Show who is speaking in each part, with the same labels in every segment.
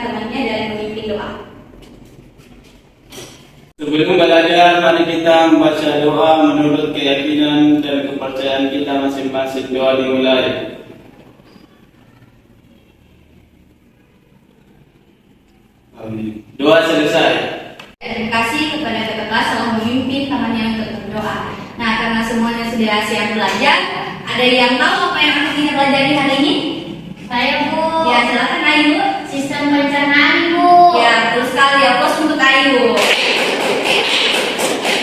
Speaker 1: teman-temannya dan memimpin doa.
Speaker 2: Sebelum belajar, mari kita membaca doa menurut keyakinan dan kepercayaan kita masing-masing. Doa dimulai. Amin. Doa selesai.
Speaker 1: Terima kasih kepada kakak kelas telah memimpin temannya untuk berdoa. Nah, karena semuanya sudah siap belajar, ada yang tahu apa yang akan kita pelajari hari ini?
Speaker 3: Saya, Bu.
Speaker 1: Ya, silakan Ayu.
Speaker 3: Sistem pencernaan, Bu.
Speaker 1: Ya, betul sekali. Aplaus untuk Ayu.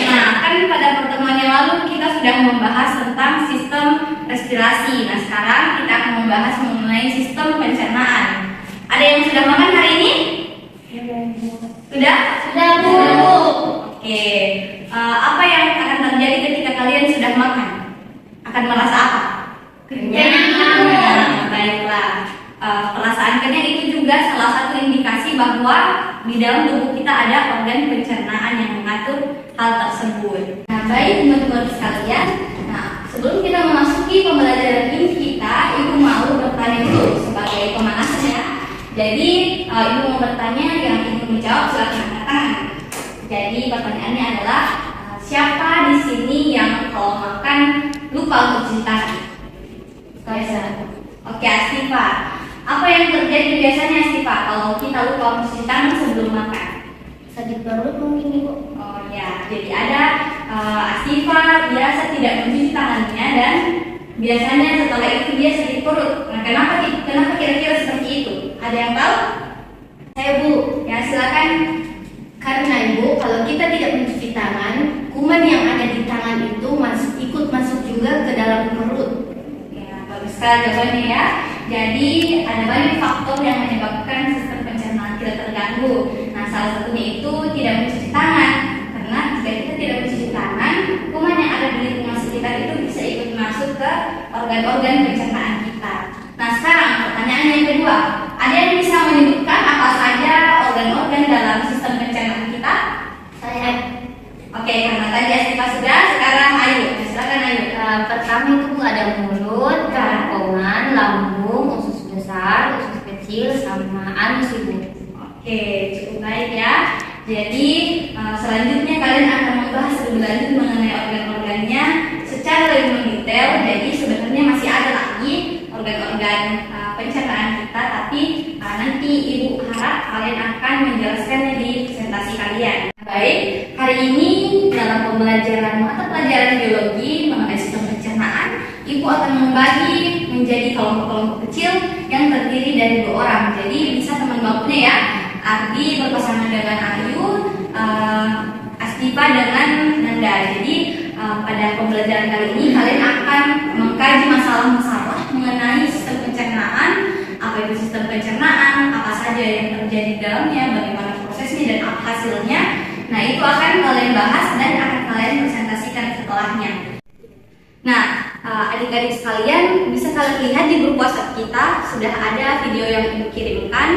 Speaker 1: Nah, kan pada pertemuan yang lalu kita sudah membahas tentang sistem respirasi. Nah, sekarang kita akan membahas mengenai sistem pencernaan. Ada yang sudah makan hari ini? Sudah?
Speaker 3: Sudah, Bu.
Speaker 1: Oke. Apa yang akan terjadi ketika kalian sudah makan? Akan merasa apa?
Speaker 3: Kenyang.
Speaker 1: Nah, baiklah. Perasaan kenyang itu juga salah satu indikasi bahwa di dalam tubuh kita ada organ pencernaan yang mengatur hal tersebut. Nah, baik teman-teman sekalian. Nah, sebelum kita memasuki pembelajaran ini kita, Ibu mau bertanya dulu sebagai pemanasan ya. Jadi, Ibu mau bertanya, yang ingin menjawab silakan angkat tangan. Jadi, pertanyaannya adalah siapa di sini yang kalau makan lupa untuk cuci tangan? Oke, Astifa. Apa yang terjadi biasanya, Astifa, kalau kita lupa untuk cuci tangan sebelum makan?
Speaker 3: Sakit perut mungkin, Ibu.
Speaker 1: Oh ya, jadi ada Astifa biasa tidak mencuci tangannya dan biasanya setelah itu dia sakit perut. Nah, kenapa kira-kira seperti itu? Ada yang tahu?
Speaker 3: Saya, Bu.
Speaker 1: Ya, silakan.
Speaker 3: Karena, Ibu, kalau kita tidak mencuci tangan, kuman yang ada di tangan itu ikut masuk juga ke dalam perut.
Speaker 1: Ya, bagus sekali jawabannya ya. Jadi ada banyak faktor yang menyebabkan sistem pencernaan kita terganggu. Nah, salah satunya itu tidak mencuci tangan. Karena jika kita tidak mencuci tangan, kuman yang ada di lingkungan sekitar itu bisa ikut masuk ke organ-organ pencernaan kita. Nah, sekarang pertanyaan yang kedua, ada yang bisa menyebutkan apa saja organ-organ dalam sistem pencernaan kita?
Speaker 3: Saya.
Speaker 1: Oke, karena tadi Astifa sudah, sekarang Ayu. Silakan Ayu.
Speaker 3: Pertama itu, Bu, ada mulut, kerongkongan, lambung, usus besar, usus kecil, sama anus, Ibu.
Speaker 1: Oke, cukup baik ya. Jadi selanjutnya kalian akan membahas lebih lanjut mengenai organ-organnya secara lebih mendetail. Jadi sebenarnya masih ada lagi organ-organ pencernaan kita, tapi nanti Ibu harap kalian akan menjelaskannya di presentasi kalian. Baik, hari ini dalam pembelajaran mata pelajaran biologi mengenai sistem pencernaan, Ibu akan membagi menjadi kelompok-kelompok kecil yang terdiri dari 2 orang. Jadi bisa teman bakunya ya. Ardi berpasangan dengan Ayu, Astifa dengan Nanda. Jadi pada pembelajaran kali ini kalian akan mengkaji masalah-masalah mengenai sistem pencernaan, apa itu sistem pencernaan, apa saja yang terjadi di dalamnya, bagaimana prosesnya dan apa hasilnya. Nah, itu akan kalian bahas dan akan kalian presentasikan setelahnya. Nah, adik-adik sekalian, bisa kalian lihat di grup WhatsApp kita sudah ada video yang Ibu kirimkan.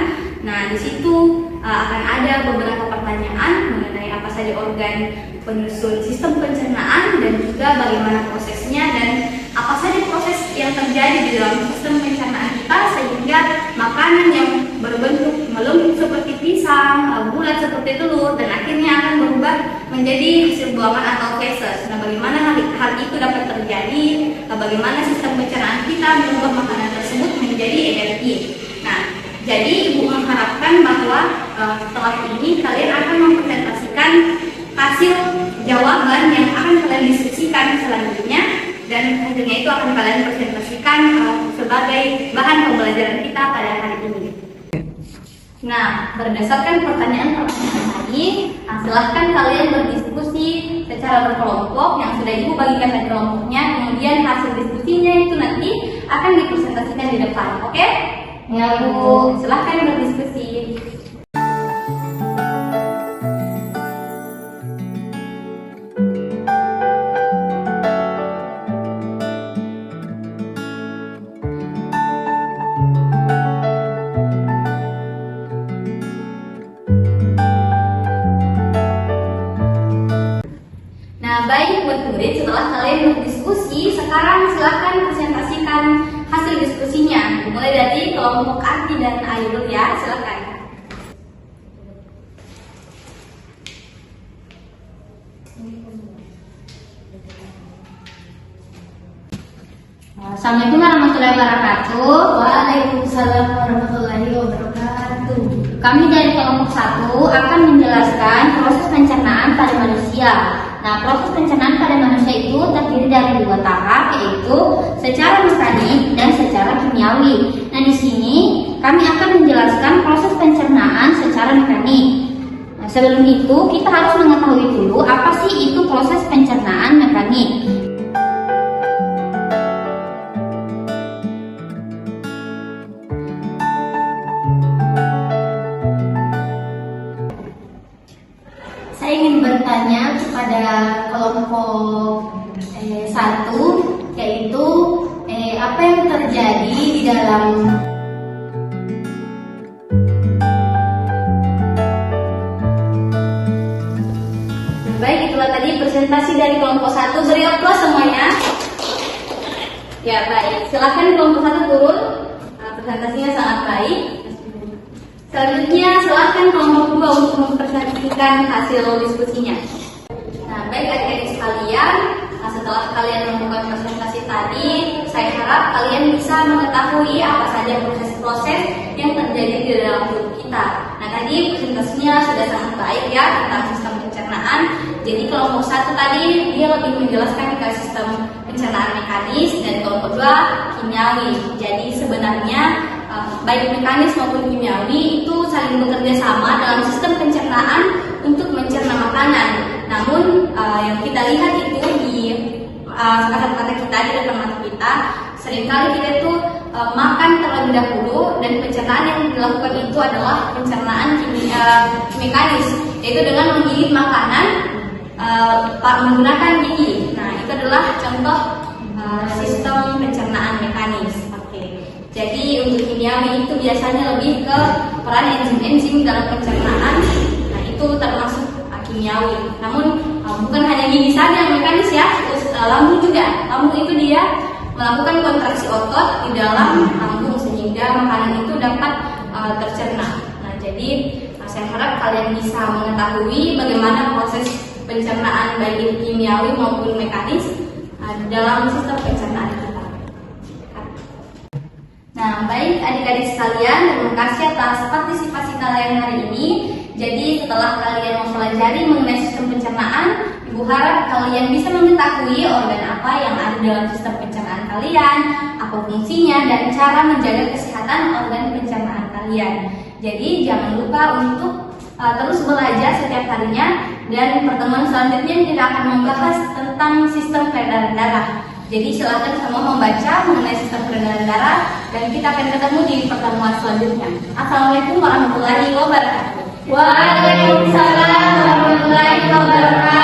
Speaker 1: Nah, di situ akan ada beberapa pertanyaan mengenai apa saja organ penyusun sistem pencernaan dan juga bagaimana prosesnya dan apa saja proses yang terjadi di dalam sistem pencernaan kita sehingga makanan yang berbentuk melengkung seperti pisang, bulat seperti telur dan akhirnya akan berubah menjadi hasil buangan atau feses. Nah, bagaimana hal itu dapat terjadi? Bagaimana sistem pencernaan kita mengubah makanan tersebut menjadi energi? Nah, jadi Ibu mengharapkan bahwa setelah ini kalian akan mempresentasikan hasil jawaban yang akan kalian diskusikan selanjutnya dan hasilnya itu akan kalian presentasikan sebagai bahan pembelajaran kita pada hari ini. Nah, berdasarkan pertanyaan-pertanyaan tadi, silahkan kalian berdiskusi secara berkelompok yang sudah Ibu bagikan dari kelompoknya. Kemudian hasil diskusinya itu nanti akan dipresentasikan di depan, oke? Ya, Bu. Silahkan berdiskusi. Baik buat murid, setelah kalian berdiskusi, sekarang silahkan presentasikan hasil diskusinya. Mulai dari kelompok Arti dan Ayu ya, silahkan.
Speaker 4: Assalamualaikum warahmatullahi wabarakatuh.
Speaker 3: Waalaikumsalam warahmatullahi wabarakatuh.
Speaker 4: Kami dari kelompok 1 akan menjelaskan proses pencernaan pada manusia. Nah, proses pencernaan pada manusia itu terdiri dari 2 tahap, yaitu secara mekanik dan secara kimiawi. Nah, di sini kami akan menjelaskan proses pencernaan secara mekanik. Nah, sebelum itu kita harus mengetahui dulu apa sih itu proses pencernaan mekanik.
Speaker 3: Saya ingin bertanya kepada kelompok 1, yaitu apa yang terjadi di dalam
Speaker 1: Baik, itulah tadi presentasi dari kelompok 1. Beri aplaus semuanya. Ya, baik. Silakan kelompok 1 turun. Presentasinya sangat baik. Selanjutnya, silakan kelompok 2 untuk mempresentasikan hasil diskusinya. Nah, baik adik-adik sekalian, setelah kalian melakukan presentasi tadi, saya harap kalian bisa mengetahui apa saja proses-proses yang terjadi di dalam tubuh kita. Nah, tadi presentasinya sudah sangat baik ya tentang sistem pencernaan. Jadi kelompok 1 tadi dia lebih menjelaskan ke sistem pencernaan mekanis dan kelompok 2 kimiawi. Jadi sebenarnya baik mekanis maupun kimiawi itu saling bekerja sama dalam sistem pencernaan untuk mencerna makanan. Namun yang kita lihat itu di kata-kata kita di depan mata kita, seringkali kita itu makan terlebih dahulu dan pencernaan yang dilakukan itu adalah pencernaan mekanis, yaitu dengan menggigit makanan menggunakan gigi. Nah, itu adalah contoh sistem pencernaan mekanis. Jadi untuk kimiawi itu biasanya lebih ke peran enzim-enzim dalam pencernaan. Nah, itu termasuk kimiawi. Namun bukan hanya gigi saja yang mekanis ya, terus lambung juga. Lambung itu dia melakukan kontraksi otot di dalam lambung sehingga makanan itu dapat tercerna. Nah, jadi saya harap kalian bisa mengetahui bagaimana proses pencernaan baik itu kimiawi maupun mekanis dalam sistem pencernaan kita. Nah, baik adik-adik sekalian, terima kasih atas partisipasi kalian hari ini. Jadi setelah kalian mempelajari mengenai sistem pencernaan, Ibu harap kalian bisa mengetahui organ apa yang ada dalam sistem pencernaan kalian, apa fungsinya, dan cara menjaga kesehatan organ pencernaan kalian. Jadi jangan lupa untuk terus belajar setiap harinya, dan pertemuan selanjutnya kita akan membahas tentang sistem peredaran darah. Jadi silakan semua membaca mengenai sistem peredaran darah, dan kita akan ketemu di pertemuan selanjutnya. Assalamualaikum warahmatullahi wabarakatuh.
Speaker 3: Waalaikumsalam warahmatullahi wabarakatuh.